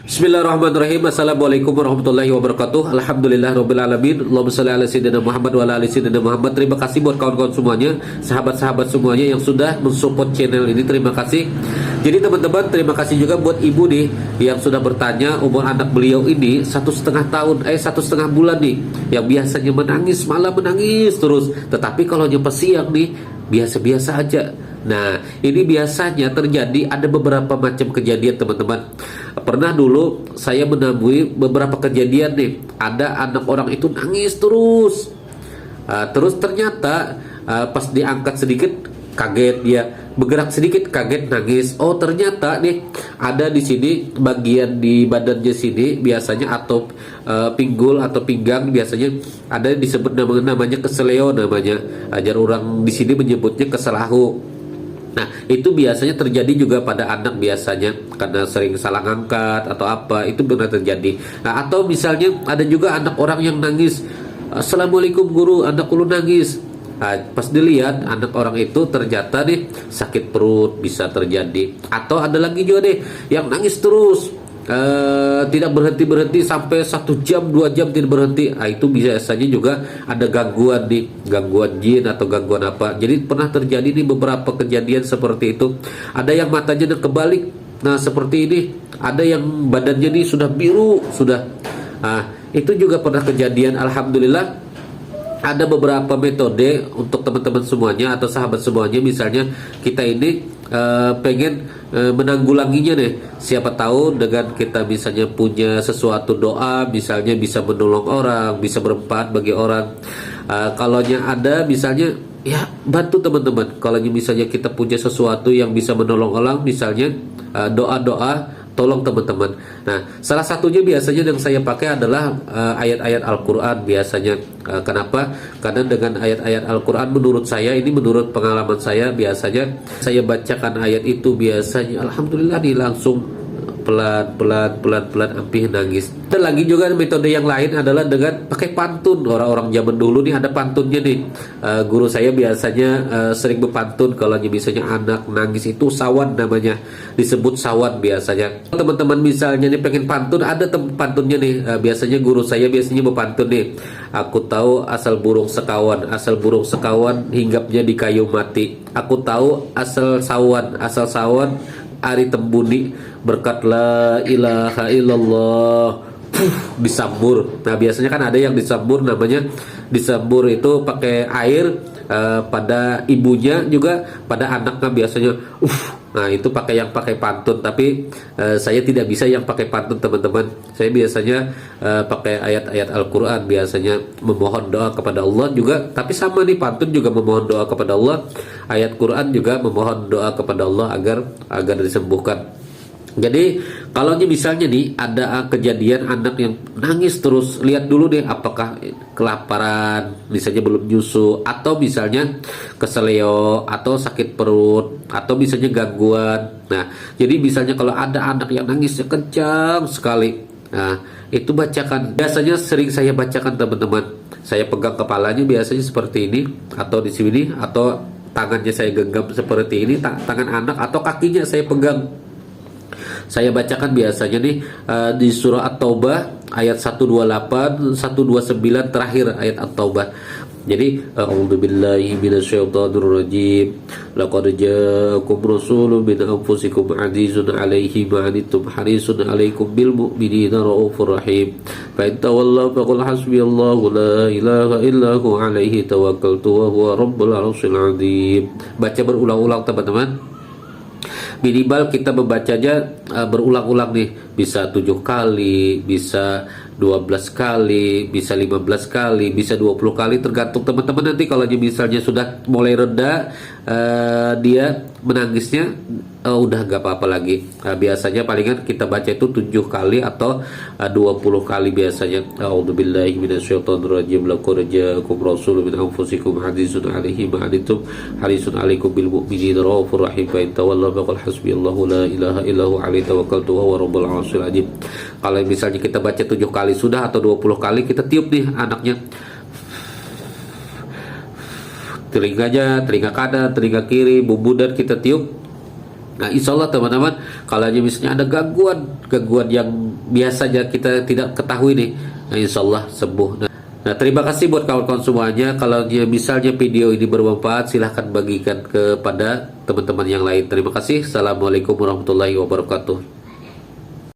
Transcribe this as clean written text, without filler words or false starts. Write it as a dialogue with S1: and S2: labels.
S1: Bismillahirrahmanirrahim. Assalamualaikum warahmatullahi wabarakatuh. Alhamdulillah rabbil alamin. Allahumma shalli ala sayyidina Muhammad wa ala ali sayyidina Muhammad. Terima kasih buat kawan-kawan semuanya, sahabat-sahabat semuanya yang sudah mensupport channel ini. Terima kasih. Jadi teman-teman, terima kasih juga buat ibu nih yang sudah bertanya umur anak beliau ini 1,5 tahun, 1,5 bulan nih, yang biasanya menangis, malah menangis terus. Tetapi kalau nyampe siang nih biasa-biasa aja. Nah, ini biasanya terjadi ada beberapa macam kejadian teman-teman. Pernah dulu saya menemui beberapa kejadian nih. Ada anak orang itu nangis terus. Terus ternyata pas diangkat sedikit kaget dia, bergerak sedikit kaget nangis. Oh ternyata nih ada di sini bagian di badannya sini biasanya atau pinggul atau pinggang biasanya ada disebut namanya keseleo namanya. Ajar orang di sini menyebutnya keselahu. Nah, itu biasanya terjadi juga pada anak biasanya karena sering salah ngangkat atau apa, itu benar terjadi. Nah, atau misalnya ada juga anak orang yang nangis, Assalamualaikum guru, anak lu nangis. Nah, pas dilihat anak orang itu ternyata nih sakit perut bisa terjadi. Atau ada lagi juga deh yang nangis terus, tidak berhenti sampai 1 jam 2 jam tidak berhenti. Itu biasanya juga ada gangguan nih, gangguan jin atau gangguan apa. Jadi pernah terjadi nih beberapa kejadian seperti itu. Ada yang matanya udah kebalik, nah seperti ini. Ada yang badannya nih sudah biru sudah. Itu juga pernah kejadian. Alhamdulillah ada beberapa metode untuk teman-teman semuanya atau sahabat semuanya. Misalnya kita ini pengen menanggulanginya nih. Siapa tahu dengan kita misalnya punya sesuatu doa, misalnya bisa menolong orang, bisa bermanfaat bagi orang. Kalau ada misalnya ya bantu teman-teman. Kalau misalnya kita punya sesuatu yang bisa menolong orang, misalnya doa-doa, tolong teman-teman. Nah, salah satunya biasanya yang saya pakai adalah ayat-ayat Al-Quran biasanya. Kenapa? Karena dengan ayat-ayat Al-Quran menurut saya, ini menurut pengalaman saya, biasanya saya bacakan ayat itu biasanya Alhamdulillah nih langsung pelan hampir nangis. Dan lagi juga metode yang lain adalah dengan pakai pantun. Orang-orang zaman dulu nih ada pantunnya nih. Guru saya biasanya sering berpantun kalau misalnya anak nangis itu sawan namanya, disebut sawan biasanya. Teman-teman misalnya nih pengen pantun, ada pantunnya nih. Biasanya guru saya biasanya berpantun nih. Aku tahu asal burung sekawan hinggapnya di kayu mati. Aku tahu asal sawan ari tembuni berkat la ilaha illallah disambur. Nah biasanya kan ada yang disambur, namanya disambur itu pakai air pada ibunya juga pada anaknya biasanya. Nah itu pakai pantun, tapi saya tidak bisa yang pakai pantun teman-teman. Saya biasanya pakai ayat-ayat Al-Quran, biasanya memohon doa kepada Allah juga. Tapi sama nih, pantun juga memohon doa kepada Allah, ayat Quran juga memohon doa kepada Allah agar disembuhkan. Jadi kalau misalnya nih ada kejadian anak yang nangis terus, lihat dulu deh apakah kelaparan, misalnya belum nyusu, atau misalnya keseleo, atau sakit perut, atau misalnya gangguan. Nah, jadi misalnya kalau ada anak yang nangisnya kencang sekali, nah itu bacakan. Biasanya sering saya bacakan teman-teman. Saya pegang kepalanya biasanya seperti ini, atau di sini, atau tangannya saya genggam seperti ini, tangan anak atau kakinya saya pegang. Saya bacakan biasanya nih di surah At-Taubah ayat 128, 129 terakhir ayat At-Taubah. Jadi a'udzubillahi minasyaitonirrajim. Laqad ja'akum rasulun min anfusikum 'azizun 'alaihi ma 'anittum harisun 'alaikum bil mu'minina raufur rahim. Fa in tawallaw faqul hasbiyallahu la ilaha illa hu 'alaihi tawakkaltu wa huwa rabbul 'arsyil 'azim. Baca berulang-ulang teman-teman. Minimal kita membacanya berulang-ulang nih, bisa 7 kali, bisa 12 kali, bisa 15 kali, bisa 20 kali, tergantung teman-teman. Nanti kalau misalnya sudah mulai reda dia menangisnya, udah gak apa-apa lagi. Biasanya palingan kita baca itu 7 kali atau 20 kali biasanya. A'udzubillahi minasyaitonirrajim. Laqad ja'akum rasulun min anfusikum 'azizun 'alaihi ma 'anittum harisun 'alaikum bil mu'minina raufur rahim. Fa in tawallaw faqul hasbiyallahu la ilaha illa hu 'alaihi tawakkaltu wa huwa rabbul 'arsyil 'azim. Kalau misalnya kita baca 7 kali sudah atau 20 kali, kita tiup nih anaknya. Telinganya, telinga kanan, telinga kiri, bumbu dan kita tiup. Nah, insya Allah teman-teman, kalau misalnya ada gangguan yang biasanya kita tidak ketahui nih, nah, insya Allah sembuh. Nah, terima kasih buat kawan-kawan semuanya. Kalau misalnya video ini bermanfaat, silahkan bagikan kepada teman-teman yang lain. Terima kasih. Assalamualaikum warahmatullahi wabarakatuh.